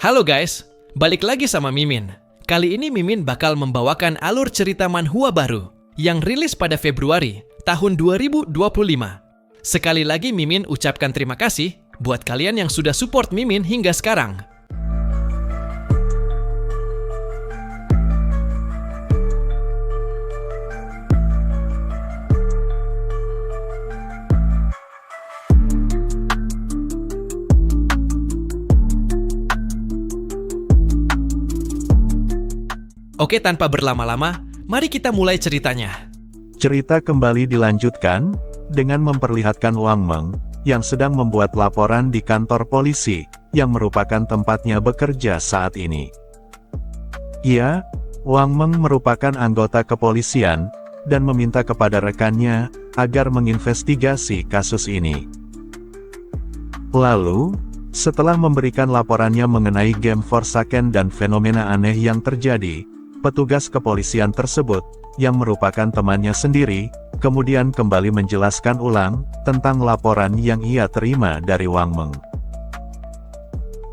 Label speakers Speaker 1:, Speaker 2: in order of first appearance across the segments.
Speaker 1: Halo guys, balik lagi sama Mimin. Kali ini Mimin bakal membawakan alur cerita manhwa baru yang rilis pada Februari tahun 2025. Sekali lagi Mimin ucapkan terima kasih buat kalian yang sudah support Mimin hingga sekarang. Oke, tanpa berlama-lama, mari kita mulai ceritanya.
Speaker 2: Cerita kembali dilanjutkan dengan memperlihatkan Wang Meng yang sedang membuat laporan di kantor polisi yang merupakan tempatnya bekerja saat ini. Ya, Wang Meng merupakan anggota kepolisian dan meminta kepada rekannya agar menginvestigasi kasus ini. Lalu, setelah memberikan laporannya mengenai game Forsaken dan fenomena aneh yang terjadi, petugas kepolisian tersebut, yang merupakan temannya sendiri, kemudian kembali menjelaskan ulang tentang laporan yang ia terima dari Wang Meng.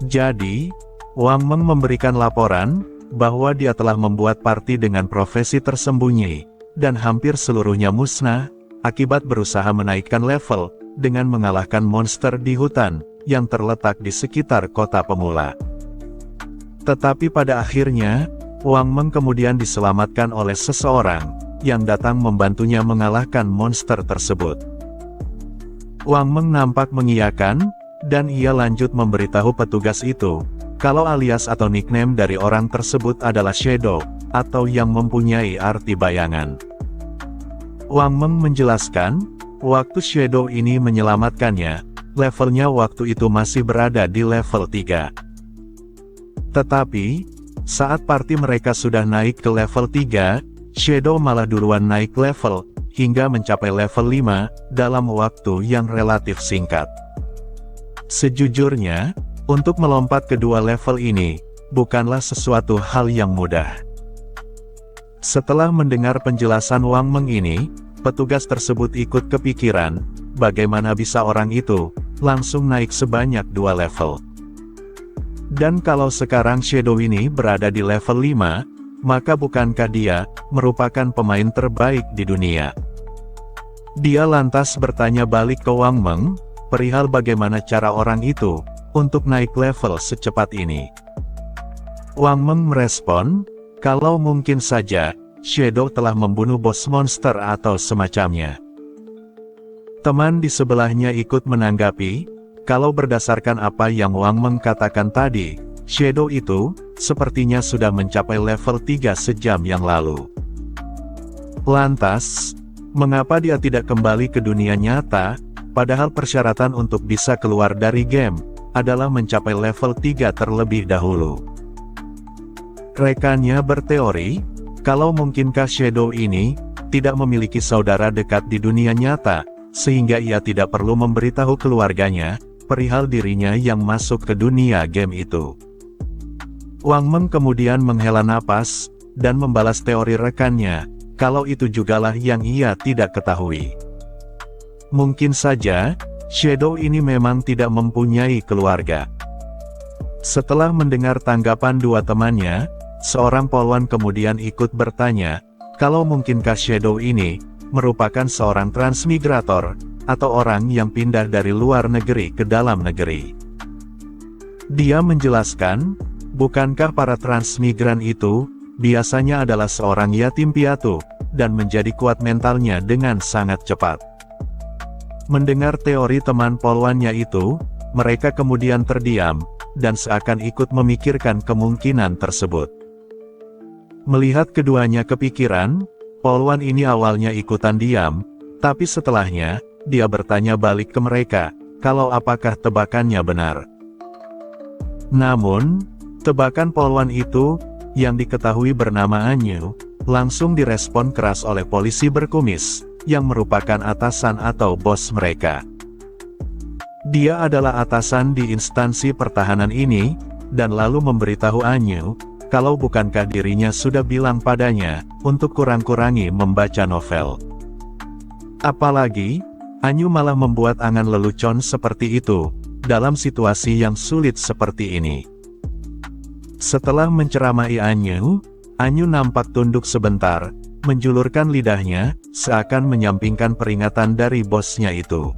Speaker 2: Jadi, Wang Meng memberikan laporan bahwa dia telah membuat party dengan profesi tersembunyi, dan hampir seluruhnya musnah, akibat berusaha menaikkan level, dengan mengalahkan monster di hutan, yang terletak di sekitar kota pemula. Tetapi pada akhirnya, Wang Meng kemudian diselamatkan oleh seseorang, yang datang membantunya mengalahkan monster tersebut. Wang Meng nampak mengiyakan, dan ia lanjut memberitahu petugas itu, kalau alias atau nickname dari orang tersebut adalah Shadow, atau yang mempunyai arti bayangan. Wang Meng menjelaskan, waktu Shadow ini menyelamatkannya, levelnya waktu itu masih berada di level 3. Tetapi, saat party mereka sudah naik ke level 3, Shadow malah duluan naik level, hingga mencapai level 5, dalam waktu yang relatif singkat. Sejujurnya, untuk melompat ke dua level ini, bukanlah sesuatu hal yang mudah. Setelah mendengar penjelasan Wang Meng ini, petugas tersebut ikut kepikiran, bagaimana bisa orang itu, langsung naik sebanyak 2 level. Dan kalau sekarang Shadow ini berada di level 5, maka bukankah dia merupakan pemain terbaik di dunia? Dia lantas bertanya balik ke Wang Meng, perihal bagaimana cara orang itu untuk naik level secepat ini. Wang Meng merespon, kalau mungkin saja Shadow telah membunuh bos monster atau semacamnya. Teman di sebelahnya ikut menanggapi, kalau berdasarkan apa yang Wang Meng katakan tadi, Shadow itu, sepertinya sudah mencapai level 3 sejam yang lalu. Lantas, mengapa dia tidak kembali ke dunia nyata, padahal persyaratan untuk bisa keluar dari game, adalah mencapai level 3 terlebih dahulu. Rekannya berteori, kalau mungkinkah Shadow ini, tidak memiliki saudara dekat di dunia nyata, sehingga ia tidak perlu memberitahu keluarganya, perihal dirinya yang masuk ke dunia game itu. Wang Meng kemudian menghela napas, dan membalas teori rekannya, kalau itu jugalah yang ia tidak ketahui. Mungkin saja, Shadow ini memang tidak mempunyai keluarga. Setelah mendengar tanggapan dua temannya, seorang polwan kemudian ikut bertanya, kalau mungkinkah Shadow ini, merupakan seorang transmigrator, atau orang yang pindah dari luar negeri ke dalam negeri. Dia menjelaskan, bukankah para transmigran itu, biasanya adalah seorang yatim piatu, dan menjadi kuat mentalnya dengan sangat cepat. Mendengar teori teman polwannya itu, mereka kemudian terdiam, dan seakan ikut memikirkan kemungkinan tersebut. Melihat keduanya kepikiran, polwan ini awalnya ikutan diam, tapi setelahnya, dia bertanya balik ke mereka, kalau apakah tebakannya benar. Namun, tebakan polwan itu, yang diketahui bernama Anyu, langsung direspon keras oleh polisi berkumis, yang merupakan atasan atau bos mereka. Dia adalah atasan di instansi pertahanan ini, dan lalu memberitahu Anyu, kalau bukankah dirinya sudah bilang padanya, untuk kurang-kurangi membaca novel. Apalagi, Anyu malah membuat angan lelucon seperti itu, dalam situasi yang sulit seperti ini. Setelah menceramai Anyu, Anyu nampak tunduk sebentar, menjulurkan lidahnya, seakan menyampingkan peringatan dari bosnya itu.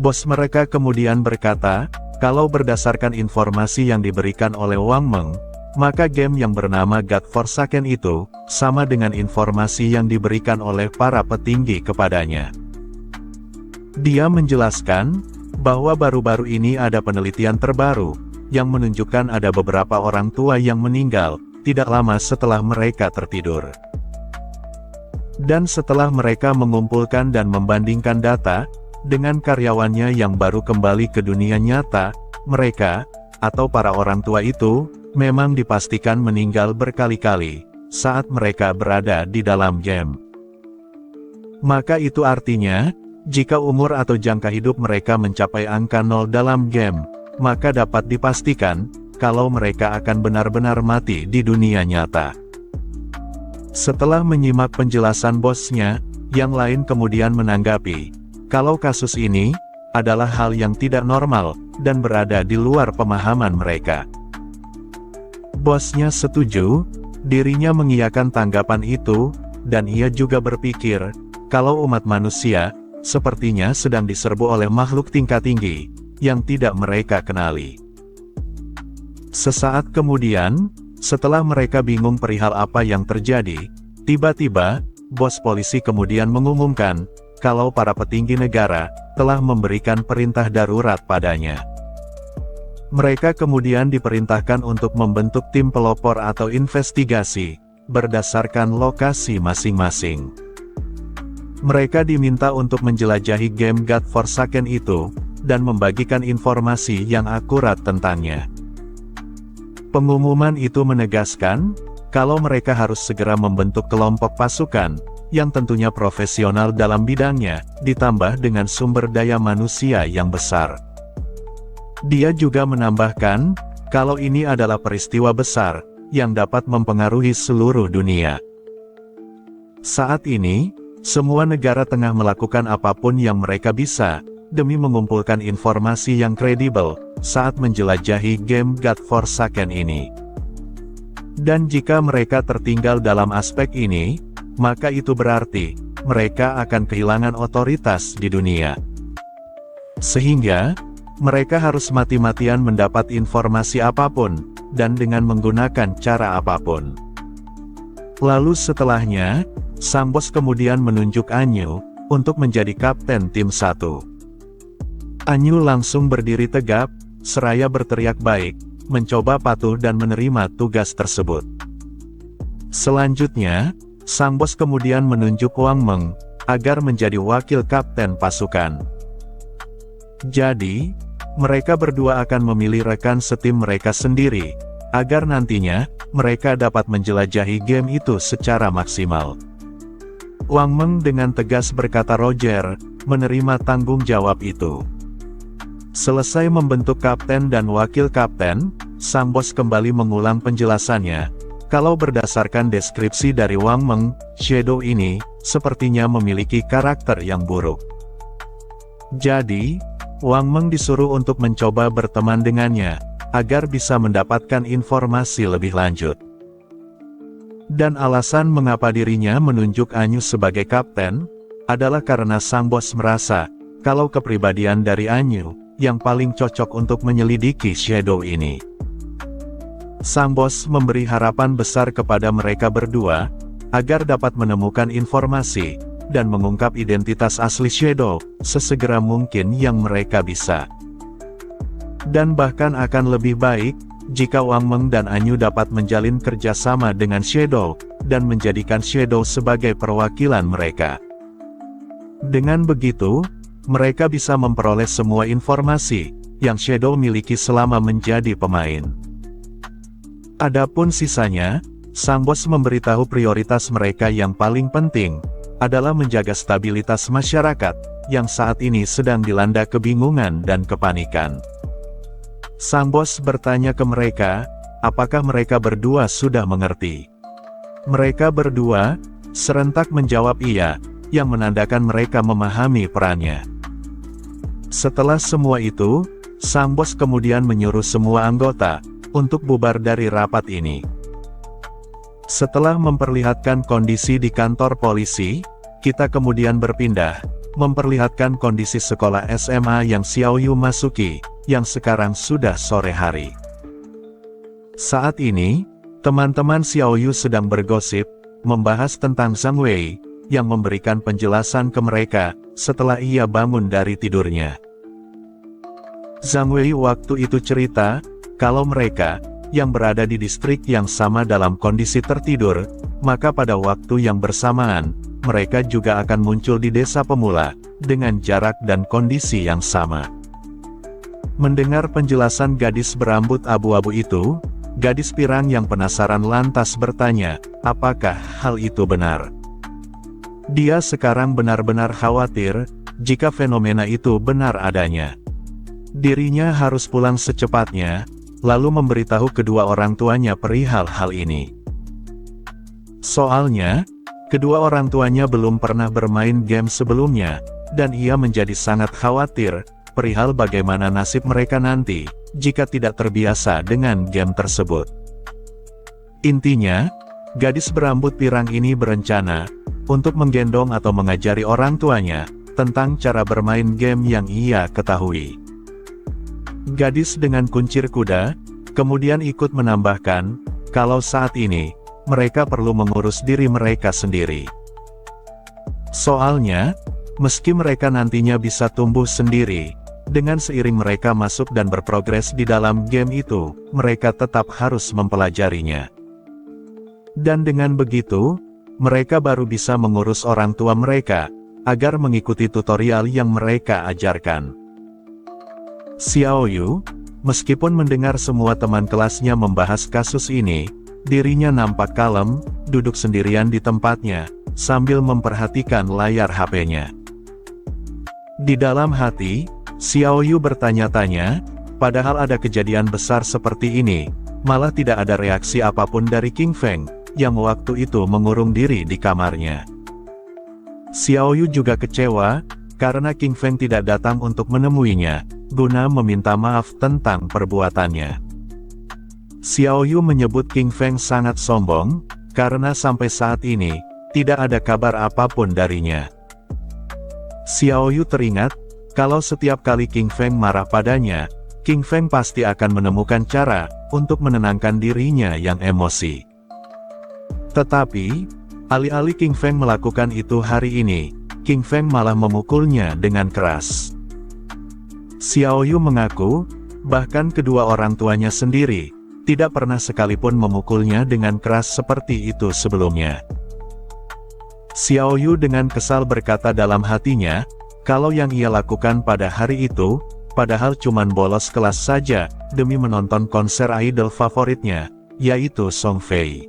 Speaker 2: Bos mereka kemudian berkata, kalau berdasarkan informasi yang diberikan oleh Wang Meng, maka game yang bernama God Forsaken itu, sama dengan informasi yang diberikan oleh para petinggi kepadanya. Dia menjelaskan, bahwa baru-baru ini ada penelitian terbaru, yang menunjukkan ada beberapa orang tua yang meninggal, tidak lama setelah mereka tertidur. Dan setelah mereka mengumpulkan dan membandingkan data, dengan karyawannya yang baru kembali ke dunia nyata, mereka, atau para orang tua itu, memang dipastikan meninggal berkali-kali, saat mereka berada di dalam game. Maka itu artinya, jika umur atau jangka hidup mereka mencapai angka 0 dalam game, maka dapat dipastikan, kalau mereka akan benar-benar mati di dunia nyata. Setelah menyimak penjelasan bosnya, yang lain kemudian menanggapi, kalau kasus ini adalah hal yang tidak normal, dan berada di luar pemahaman mereka. Bosnya setuju, dirinya mengiyakan tanggapan itu, dan ia juga berpikir, kalau umat manusia, sepertinya sedang diserbu oleh makhluk tingkat tinggi, yang tidak mereka kenali. Sesaat kemudian, setelah mereka bingung perihal apa yang terjadi, tiba-tiba, bos polisi kemudian mengumumkan, kalau para petinggi negara, telah memberikan perintah darurat padanya. Mereka kemudian diperintahkan untuk membentuk tim pelopor atau investigasi, berdasarkan lokasi masing-masing. Mereka diminta untuk menjelajahi game God Forsaken itu, dan membagikan informasi yang akurat tentangnya. Pengumuman itu menegaskan, kalau mereka harus segera membentuk kelompok pasukan, yang tentunya profesional dalam bidangnya, ditambah dengan sumber daya manusia yang besar. Dia juga menambahkan, kalau ini adalah peristiwa besar, yang dapat mempengaruhi seluruh dunia. Saat ini, semua negara tengah melakukan apapun yang mereka bisa, demi mengumpulkan informasi yang kredibel, saat menjelajahi game God Forsaken ini. Dan jika mereka tertinggal dalam aspek ini, maka itu berarti, mereka akan kehilangan otoritas di dunia. Sehingga, mereka harus mati-matian mendapat informasi apapun, dan dengan menggunakan cara apapun. Lalu setelahnya, sang bos kemudian menunjuk Anyu, untuk menjadi kapten tim 1. Anyu langsung berdiri tegap, seraya berteriak baik, mencoba patuh dan menerima tugas tersebut. Selanjutnya, sang bos kemudian menunjuk Wang Meng, agar menjadi wakil kapten pasukan. Jadi, mereka berdua akan memilih rekan setim mereka sendiri, agar nantinya, mereka dapat menjelajahi game itu secara maksimal. Wang Meng dengan tegas berkata Roger, menerima tanggung jawab itu. Selesai membentuk kapten dan wakil kapten, sang bos kembali mengulang penjelasannya, kalau berdasarkan deskripsi dari Wang Meng, Shadow ini, sepertinya memiliki karakter yang buruk. Jadi, Wang Meng disuruh untuk mencoba berteman dengannya, agar bisa mendapatkan informasi lebih lanjut. Dan alasan mengapa dirinya menunjuk Anyu sebagai kapten, adalah karena sang bos merasa, kalau kepribadian dari Anyu, yang paling cocok untuk menyelidiki Shadow ini. Sang bos memberi harapan besar kepada mereka berdua, agar dapat menemukan informasi, dan mengungkap identitas asli Shadow, sesegera mungkin yang mereka bisa. Dan bahkan akan lebih baik, jika Wang Meng dan Anyu dapat menjalin kerjasama dengan Shadow, dan menjadikan Shadow sebagai perwakilan mereka. Dengan begitu, mereka bisa memperoleh semua informasi, yang Shadow miliki selama menjadi pemain. Adapun sisanya, sang bos memberitahu prioritas mereka yang paling penting, adalah menjaga stabilitas masyarakat, yang saat ini sedang dilanda kebingungan dan kepanikan. Sang bos bertanya ke mereka, apakah mereka berdua sudah mengerti. Mereka berdua, serentak menjawab iya, yang menandakan mereka memahami perannya. Setelah semua itu, sang bos kemudian menyuruh semua anggota, untuk bubar dari rapat ini. Setelah memperlihatkan kondisi di kantor polisi, kita kemudian berpindah, memperlihatkan kondisi sekolah SMA yang Xiaoyu masuki, yang sekarang sudah sore hari. Saat ini, teman-teman Xiaoyu sedang bergosip, membahas tentang Zhang Wei, yang memberikan penjelasan ke mereka, setelah ia bangun dari tidurnya. Zhang Wei waktu itu cerita, kalau mereka, yang berada di distrik yang sama dalam kondisi tertidur, maka pada waktu yang bersamaan, mereka juga akan muncul di desa pemula, dengan jarak dan kondisi yang sama. Mendengar penjelasan gadis berambut abu-abu itu, gadis pirang yang penasaran lantas bertanya, apakah hal itu benar? Dia sekarang benar-benar khawatir, jika fenomena itu benar adanya. Dirinya harus pulang secepatnya, lalu memberitahu kedua orang tuanya perihal hal ini. Soalnya, kedua orang tuanya belum pernah bermain game sebelumnya, dan ia menjadi sangat khawatir, perihal bagaimana nasib mereka nanti, jika tidak terbiasa dengan game tersebut. Intinya, gadis berambut pirang ini berencana, untuk menggendong atau mengajari orang tuanya, tentang cara bermain game yang ia ketahui. Gadis dengan kuncir kuda, kemudian ikut menambahkan, kalau saat ini, mereka perlu mengurus diri mereka sendiri. Soalnya, meski mereka nantinya bisa tumbuh sendiri, dengan seiring mereka masuk dan berprogres di dalam game itu, mereka tetap harus mempelajarinya. Dan dengan begitu, mereka baru bisa mengurus orang tua mereka, agar mengikuti tutorial yang mereka ajarkan. Xiaoyu, meskipun mendengar semua teman kelasnya membahas kasus ini, dirinya nampak kalem, duduk sendirian di tempatnya, sambil memperhatikan layar HP-nya. Di dalam hati, Xiaoyu bertanya-tanya, padahal ada kejadian besar seperti ini, malah tidak ada reaksi apapun dari King Feng, yang waktu itu mengurung diri di kamarnya. Xiaoyu juga kecewa, karena King Feng tidak datang untuk menemuinya, guna meminta maaf tentang perbuatannya. Xiaoyu menyebut King Feng sangat sombong, karena sampai saat ini, tidak ada kabar apapun darinya. Xiaoyu teringat, kalau setiap kali King Feng marah padanya, King Feng pasti akan menemukan cara, untuk menenangkan dirinya yang emosi. Tetapi, alih-alih King Feng melakukan itu hari ini, King Feng malah memukulnya dengan keras. Xiaoyu mengaku, bahkan kedua orang tuanya sendiri, tidak pernah sekalipun memukulnya dengan keras seperti itu sebelumnya. Xiaoyu dengan kesal berkata dalam hatinya, kalau yang ia lakukan pada hari itu, padahal cuman bolos kelas saja, demi menonton konser idol favoritnya, yaitu Song Fei.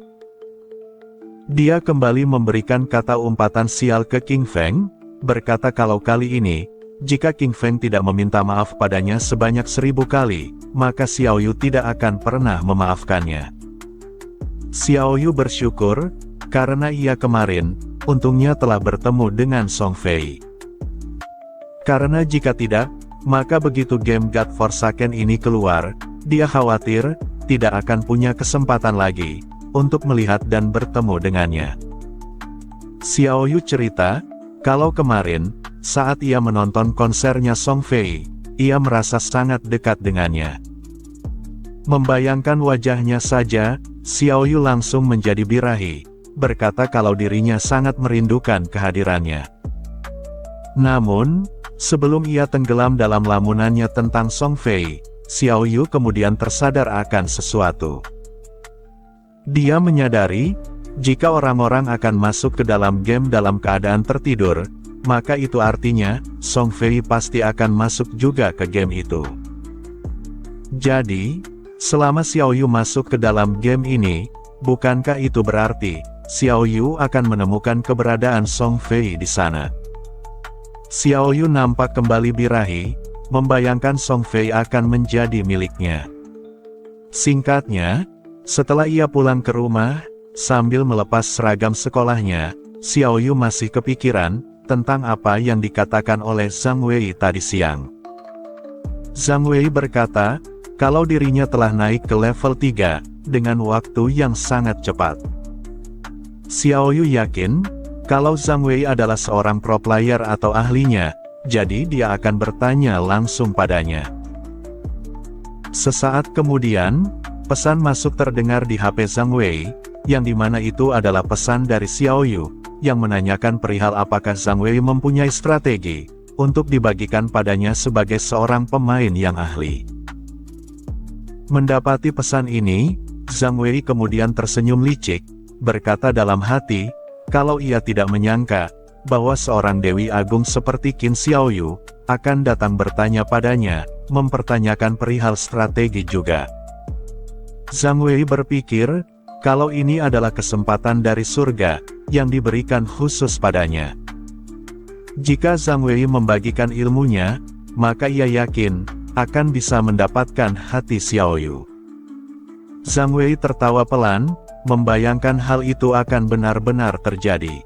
Speaker 2: Dia kembali memberikan kata umpatan sial ke King Feng, berkata kalau kali ini, jika King Feng tidak meminta maaf padanya sebanyak 1000 kali, maka Xiaoyu tidak akan pernah memaafkannya. Xiaoyu bersyukur, karena ia kemarin, untungnya telah bertemu dengan Song Fei. Karena jika tidak, maka begitu game God Forsaken ini keluar, dia khawatir, tidak akan punya kesempatan lagi, untuk melihat dan bertemu dengannya. Xiaoyu cerita, kalau kemarin, saat ia menonton konsernya Song Fei, ia merasa sangat dekat dengannya. Membayangkan wajahnya saja, Xiaoyu langsung menjadi birahi, berkata kalau dirinya sangat merindukan kehadirannya. Namun, sebelum ia tenggelam dalam lamunannya tentang Song Fei, Xiaoyu kemudian tersadar akan sesuatu. Dia menyadari, jika orang-orang akan masuk ke dalam game dalam keadaan tertidur, maka itu artinya, Song Fei pasti akan masuk juga ke game itu. Jadi, selama Xiaoyu masuk ke dalam game ini, bukankah itu berarti, Xiaoyu akan menemukan keberadaan Song Fei di sana? Xiaoyu nampak kembali birahi, membayangkan Song Fei akan menjadi miliknya. Singkatnya, setelah ia pulang ke rumah, sambil melepas seragam sekolahnya, Xiaoyu masih kepikiran, tentang apa yang dikatakan oleh Zhang Wei tadi siang. Zhang Wei berkata, kalau dirinya telah naik ke level 3, dengan waktu yang sangat cepat. Xiaoyu yakin, kalau Zhang Wei adalah seorang pro player atau ahlinya, jadi dia akan bertanya langsung padanya. Sesaat kemudian, pesan masuk terdengar di HP Zhang Wei, yang dimana itu adalah pesan dari Xiaoyu, yang menanyakan perihal apakah Zhang Wei mempunyai strategi, untuk dibagikan padanya sebagai seorang pemain yang ahli. Mendapati pesan ini, Zhang Wei kemudian tersenyum licik, berkata dalam hati, kalau ia tidak menyangka, bahwa seorang Dewi Agung seperti Qin Xiaoyu, akan datang bertanya padanya, mempertanyakan perihal strategi juga. Zhang Wei berpikir, kalau ini adalah kesempatan dari surga, yang diberikan khusus padanya. Jika Zhang Wei membagikan ilmunya, maka ia yakin, akan bisa mendapatkan hati Xiaoyu. Zhang Wei tertawa pelan, membayangkan hal itu akan benar-benar terjadi.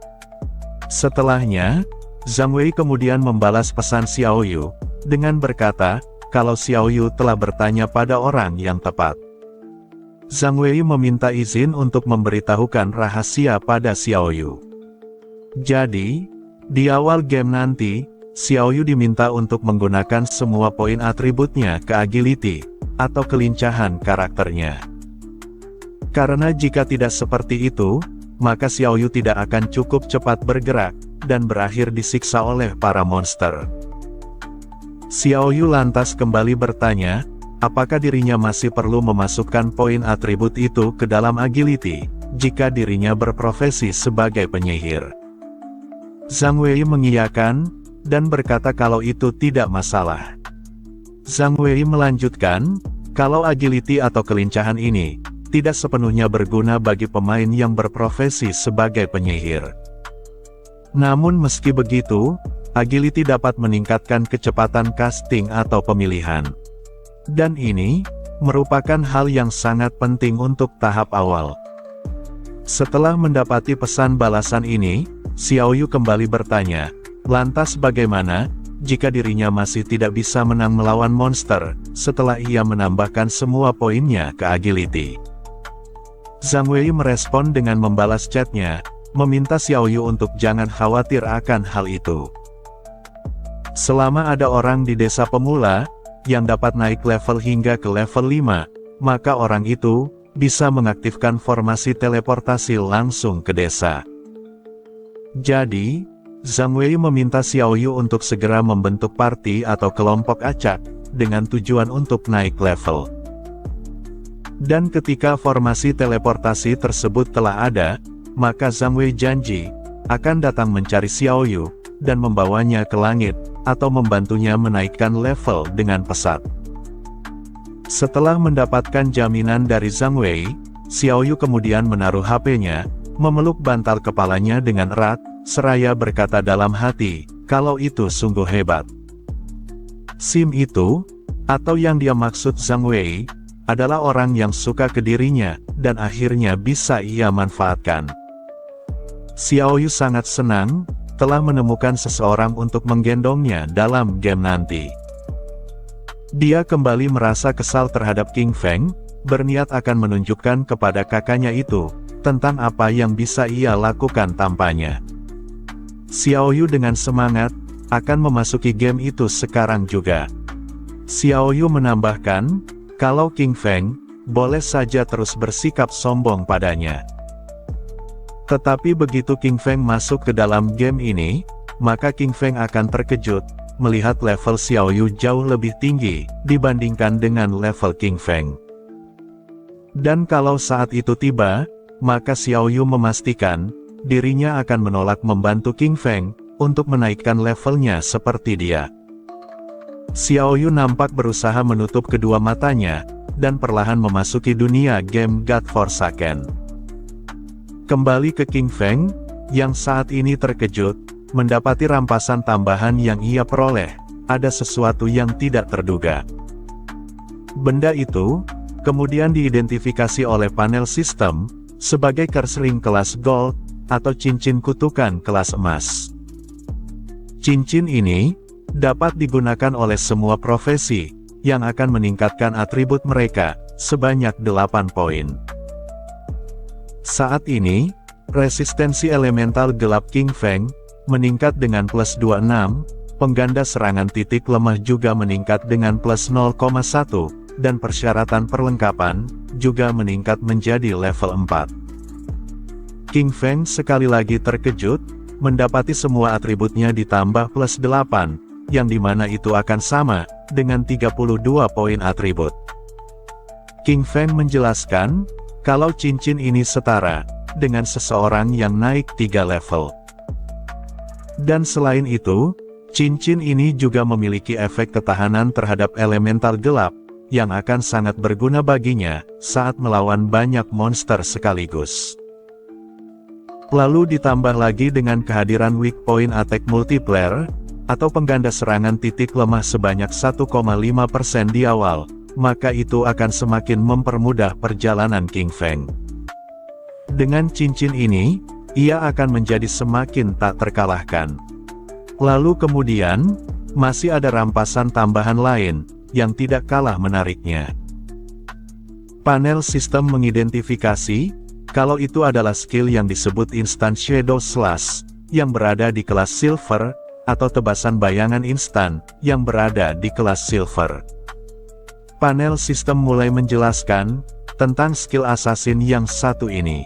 Speaker 2: Setelahnya, Zhang Wei kemudian membalas pesan Xiaoyu, dengan berkata, kalau Xiaoyu telah bertanya pada orang yang tepat. Zhang Wei meminta izin untuk memberitahukan rahasia pada Xiaoyu. Jadi, di awal game nanti, Xiaoyu diminta untuk menggunakan semua poin atributnya ke agility, atau kelincahan karakternya. Karena jika tidak seperti itu, maka Xiaoyu tidak akan cukup cepat bergerak, dan berakhir disiksa oleh para monster. Xiaoyu lantas kembali bertanya, apakah dirinya masih perlu memasukkan poin atribut itu ke dalam agility, jika dirinya berprofesi sebagai penyihir. Zhang Wei mengiyakan, dan berkata kalau itu tidak masalah. Zhang Wei melanjutkan, kalau agility atau kelincahan ini, tidak sepenuhnya berguna bagi pemain yang berprofesi sebagai penyihir. Namun meski begitu, agility dapat meningkatkan kecepatan casting atau pemilihan. Dan ini, merupakan hal yang sangat penting untuk tahap awal. Setelah mendapati pesan balasan ini, Xiaoyu kembali bertanya, lantas bagaimana, jika dirinya masih tidak bisa menang melawan monster, setelah ia menambahkan semua poinnya ke agility? Zhang Wei merespon dengan membalas chatnya, meminta Xiaoyu untuk jangan khawatir akan hal itu. Selama ada orang di desa pemula, yang dapat naik level hingga ke level 5, maka orang itu, bisa mengaktifkan formasi teleportasi langsung ke desa. Jadi, Zhang Wei meminta Xiaoyu untuk segera membentuk party atau kelompok acak, dengan tujuan untuk naik level. Dan ketika formasi teleportasi tersebut telah ada, maka Zhang Wei janji, akan datang mencari Xiaoyu, dan membawanya ke langit, atau membantunya menaikkan level dengan pesat. Setelah mendapatkan jaminan dari Zhang Wei, Xiaoyu kemudian menaruh HP-nya, memeluk bantal kepalanya dengan erat, seraya berkata dalam hati, kalau itu sungguh hebat. SIM itu, atau yang dia maksud Zhang Wei, adalah orang yang suka ke dirinya, dan akhirnya bisa ia manfaatkan. Xiaoyu sangat senang, telah menemukan seseorang untuk menggendongnya dalam game nanti. Dia kembali merasa kesal terhadap King Feng, berniat akan menunjukkan kepada kakaknya itu, tentang apa yang bisa ia lakukan tanpanya. Xiaoyu dengan semangat, akan memasuki game itu sekarang juga. Xiaoyu menambahkan, kalau King Feng, boleh saja terus bersikap sombong padanya. Tetapi begitu King Feng masuk ke dalam game ini, maka King Feng akan terkejut, melihat level Xiaoyu jauh lebih tinggi, dibandingkan dengan level King Feng. Dan kalau saat itu tiba, maka Xiaoyu memastikan, dirinya akan menolak membantu King Feng, untuk menaikkan levelnya seperti dia. Xiaoyu nampak berusaha menutup kedua matanya, dan perlahan memasuki dunia game God Forsaken. Kembali ke King Feng, yang saat ini terkejut, mendapati rampasan tambahan yang ia peroleh, ada sesuatu yang tidak terduga. Benda itu, kemudian diidentifikasi oleh panel sistem, sebagai kersling kelas gold, atau cincin kutukan kelas emas. Cincin ini, dapat digunakan oleh semua profesi, yang akan meningkatkan atribut mereka, sebanyak 8 poin. Saat ini, resistensi elemental gelap King Feng meningkat dengan plus 26, pengganda serangan titik lemah juga meningkat dengan plus 0,1, dan persyaratan perlengkapan juga meningkat menjadi level 4. King Feng sekali lagi terkejut, mendapati semua atributnya ditambah plus 8, yang dimana itu akan sama, dengan 32 poin atribut. King Feng menjelaskan, kalau cincin ini setara, dengan seseorang yang naik 3 level. Dan selain itu, cincin ini juga memiliki efek ketahanan terhadap elemental gelap, yang akan sangat berguna baginya, saat melawan banyak monster sekaligus. Lalu ditambah lagi dengan kehadiran weak point attack multiplier, atau pengganda serangan titik lemah sebanyak 1,5% di awal, maka itu akan semakin mempermudah perjalanan King Feng. Dengan cincin ini, ia akan menjadi semakin tak terkalahkan. Lalu kemudian, masih ada rampasan tambahan lain, yang tidak kalah menariknya. Panel sistem mengidentifikasi, kalau itu adalah skill yang disebut Instant Shadow Slash, yang berada di kelas Silver, atau tebasan bayangan instan, yang berada di kelas Silver. Panel sistem mulai menjelaskan, tentang skill assassin yang satu ini.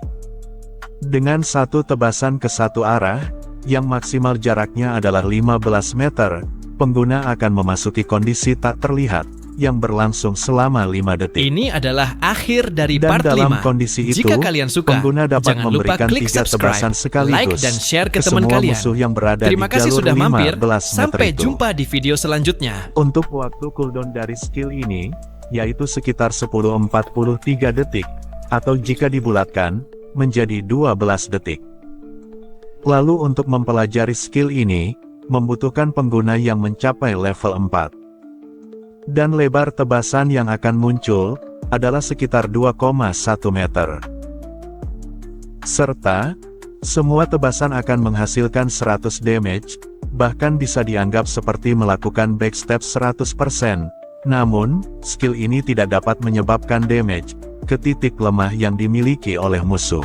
Speaker 2: Dengan satu tebasan ke satu arah, yang maksimal jaraknya adalah 15 meter, pengguna akan memasuki kondisi tak terlihat, yang berlangsung selama 5 detik.
Speaker 1: Ini adalah akhir dari
Speaker 2: Dan
Speaker 1: part
Speaker 2: dalam
Speaker 1: 5.
Speaker 2: kondisi itu,
Speaker 1: Jika kalian suka,
Speaker 2: pengguna dapat
Speaker 1: jangan lupa
Speaker 2: memberikan
Speaker 1: klik
Speaker 2: 3 tebasan
Speaker 1: subscribe,
Speaker 2: sekaligus
Speaker 1: like, dan share ke
Speaker 2: ke
Speaker 1: teman
Speaker 2: semua
Speaker 1: kalian.
Speaker 2: musuh yang berada
Speaker 1: Terima
Speaker 2: di
Speaker 1: kasih
Speaker 2: jalur
Speaker 1: sudah mampir,
Speaker 2: 15 meter
Speaker 1: sampai
Speaker 2: itu.
Speaker 1: jumpa di video selanjutnya.
Speaker 2: Untuk waktu cooldown dari skill ini, yaitu sekitar 10:43 detik, atau jika dibulatkan, menjadi 12 detik. Lalu untuk mempelajari skill ini, membutuhkan pengguna yang mencapai level 4. Dan lebar tebasan yang akan muncul, adalah sekitar 2,1 meter. Serta, semua tebasan akan menghasilkan 100 damage, bahkan bisa dianggap seperti melakukan backstep 100%. Namun, skill ini tidak dapat menyebabkan damage ke titik lemah yang dimiliki oleh musuh.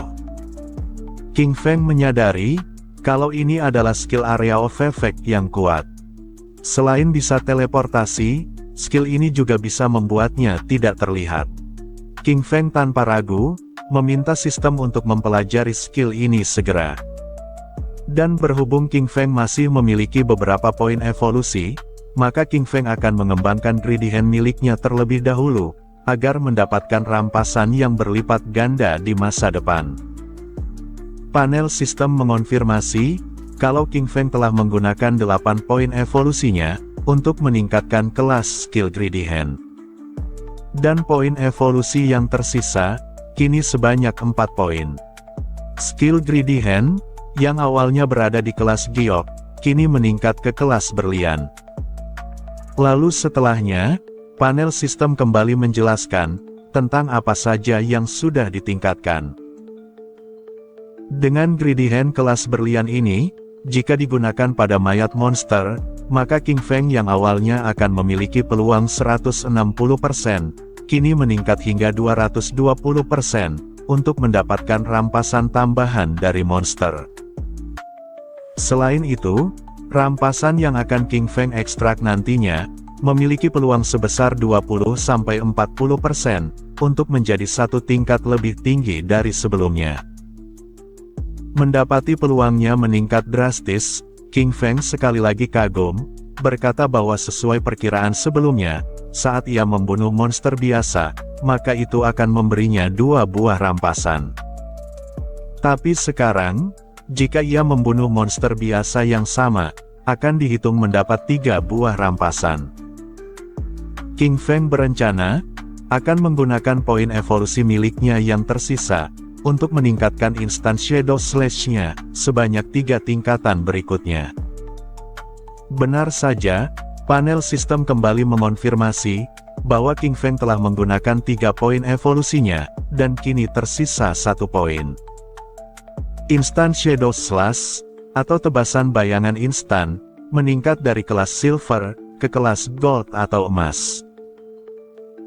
Speaker 2: King Feng menyadari, kalau ini adalah skill area of effect yang kuat. Selain bisa teleportasi, skill ini juga bisa membuatnya tidak terlihat. King Feng tanpa ragu, meminta sistem untuk mempelajari skill ini segera. Dan berhubung King Feng masih memiliki beberapa poin evolusi, maka King Feng akan mengembangkan Greedy Hand miliknya terlebih dahulu, agar mendapatkan rampasan yang berlipat ganda di masa depan. Panel sistem mengonfirmasi, kalau King Feng telah menggunakan 8 poin evolusinya, untuk meningkatkan kelas skill Greedy Hand. Dan poin evolusi yang tersisa, kini sebanyak 4 poin. Skill Greedy Hand, yang awalnya berada di kelas Giok, kini meningkat ke kelas Berlian. Lalu setelahnya, panel sistem kembali menjelaskan, tentang apa saja yang sudah ditingkatkan. Dengan Greedy Hand kelas Berlian ini, jika digunakan pada mayat monster, maka King Feng yang awalnya akan memiliki peluang 160%, kini meningkat hingga 220%, untuk mendapatkan rampasan tambahan dari monster. Selain itu, rampasan yang akan King Feng ekstrak nantinya, memiliki peluang sebesar 20-40%, untuk menjadi satu tingkat lebih tinggi dari sebelumnya. Mendapati peluangnya meningkat drastis, King Feng sekali lagi kagum, berkata bahwa sesuai perkiraan sebelumnya, saat ia membunuh monster biasa, maka itu akan memberinya 2 buah rampasan. Tapi sekarang, jika ia membunuh monster biasa yang sama, akan dihitung mendapat 3 buah rampasan. King Feng berencana, akan menggunakan poin evolusi miliknya yang tersisa, untuk meningkatkan Instant Shadow Slash-nya, sebanyak 3 tingkatan berikutnya. Benar saja, panel sistem kembali mengonfirmasi, bahwa King Feng telah menggunakan 3 poin evolusinya, dan kini tersisa 1 poin. Instant Shadow Slash, atau tebasan bayangan instan, meningkat dari kelas Silver, ke kelas Gold atau emas.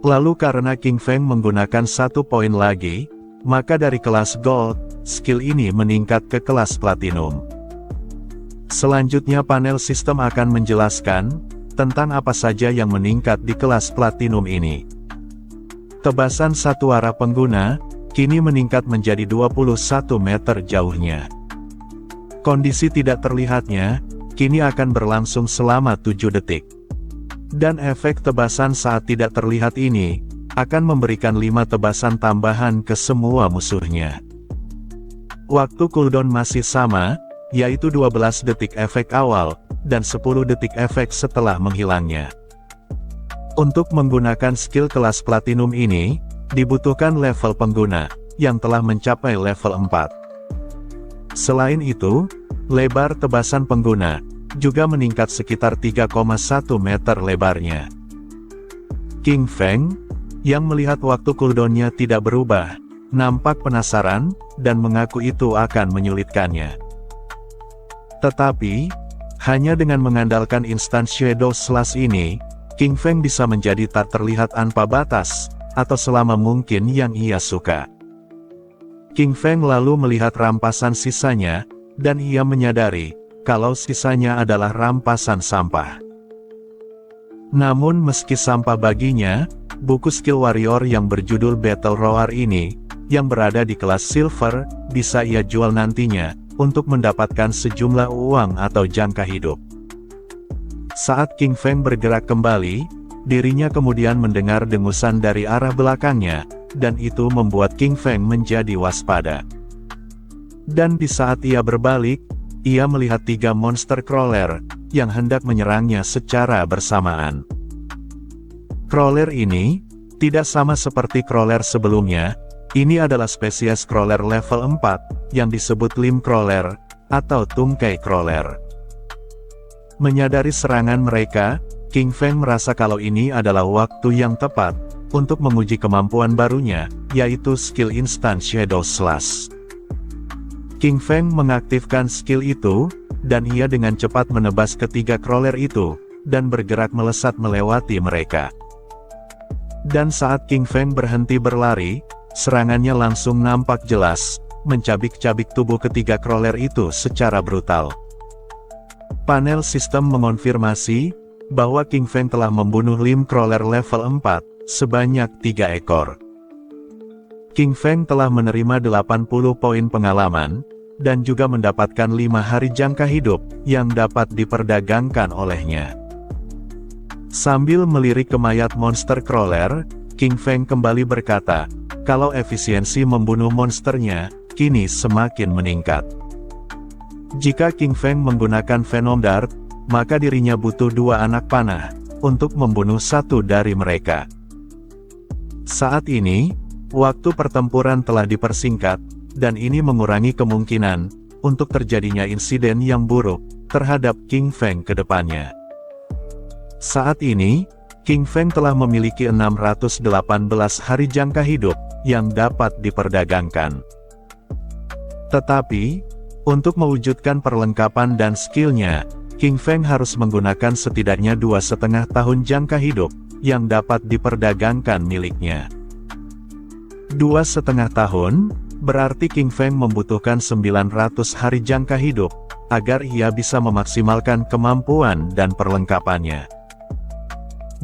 Speaker 2: Lalu karena King Feng menggunakan 1 poin lagi, maka dari kelas Gold, skill ini meningkat ke kelas Platinum. Selanjutnya panel sistem akan menjelaskan tentang apa saja yang meningkat di kelas Platinum ini. Tebasan satu arah pengguna, kini meningkat menjadi 21 meter jauhnya. Kondisi tidak terlihatnya, kini akan berlangsung selama 7 detik. Dan efek tebasan saat tidak terlihat ini, akan memberikan 5 tebasan tambahan ke semua musuhnya. Waktu cooldown masih sama, yaitu 12 detik efek awal, dan 10 detik efek setelah menghilangnya. Untuk menggunakan skill kelas Platinum ini, dibutuhkan level pengguna, yang telah mencapai level 4. Selain itu, lebar tebasan pengguna, juga meningkat sekitar 3,1 meter lebarnya. King Feng, yang melihat waktu cooldownnya tidak berubah, nampak penasaran, dan mengaku itu akan menyulitkannya. Tetapi, hanya dengan mengandalkan instant shadow slash ini, King Feng bisa menjadi tak terlihat tanpa batas, atau selama mungkin yang ia suka. King Feng lalu melihat rampasan sisanya, dan ia menyadari, kalau sisanya adalah rampasan sampah. Namun meski sampah baginya, buku skill warrior yang berjudul Battle Roar ini, yang berada di kelas silver, bisa ia jual nantinya, untuk mendapatkan sejumlah uang atau jangka hidup. Saat King Feng bergerak kembali, dirinya kemudian mendengar dengusan dari arah belakangnya, dan itu membuat King Feng menjadi waspada. Dan di saat ia berbalik, ia melihat 3 monster crawler, yang hendak menyerangnya secara bersamaan. Crawler ini, tidak sama seperti crawler sebelumnya, ini adalah spesies crawler level 4, yang disebut limb crawler, atau tungkai crawler. Menyadari serangan mereka, King Feng merasa kalau ini adalah waktu yang tepat, untuk menguji kemampuan barunya, yaitu skill instant shadow slash. King Feng mengaktifkan skill itu, dan ia dengan cepat menebas ketiga crawler itu, dan bergerak melesat melewati mereka. Dan saat King Feng berhenti berlari, serangannya langsung nampak jelas, mencabik-cabik tubuh ketiga crawler itu secara brutal. Panel sistem mengonfirmasi, bahwa King Feng telah membunuh limb crawler level 4, sebanyak 3 ekor. King Feng telah menerima 80 poin pengalaman, dan juga mendapatkan 5 hari jangka hidup, yang dapat diperdagangkan olehnya. Sambil melirik ke mayat monster crawler, King Feng kembali berkata, kalau efisiensi membunuh monsternya, kini semakin meningkat. Jika King Feng menggunakan Venom Dart, maka dirinya butuh 2 anak panah, untuk membunuh 1 dari mereka. Saat ini, waktu pertempuran telah dipersingkat, dan ini mengurangi kemungkinan untuk terjadinya insiden yang buruk terhadap King Feng ke depannya. Saat ini, King Feng telah memiliki 618 hari jangka hidup yang dapat diperdagangkan. Tetapi, untuk mewujudkan perlengkapan dan skillnya, King Feng harus menggunakan setidaknya 2,5 tahun jangka hidup yang dapat diperdagangkan miliknya. 2,5 tahun, berarti King Feng membutuhkan 900 hari jangka hidup, agar ia bisa memaksimalkan kemampuan dan perlengkapannya.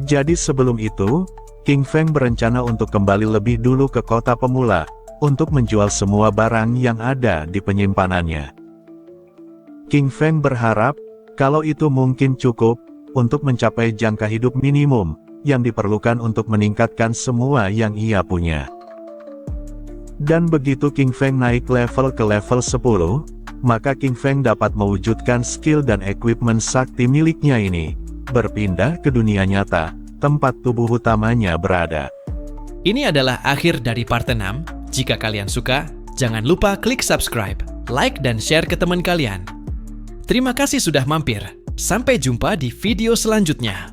Speaker 2: Jadi sebelum itu, King Feng berencana untuk kembali lebih dulu ke kota pemula, untuk menjual semua barang yang ada di penyimpanannya. King Feng berharap, kalau itu mungkin cukup, untuk mencapai jangka hidup minimum, yang diperlukan untuk meningkatkan semua yang ia punya. Dan begitu King Feng naik level ke level 10, maka King Feng dapat mewujudkan skill dan equipment sakti miliknya ini, berpindah ke dunia nyata, tempat tubuh utamanya berada.
Speaker 1: Ini adalah akhir dari part 6. Jika kalian suka, jangan lupa klik subscribe, like dan share ke teman kalian. Terima kasih sudah mampir. Sampai jumpa di video selanjutnya.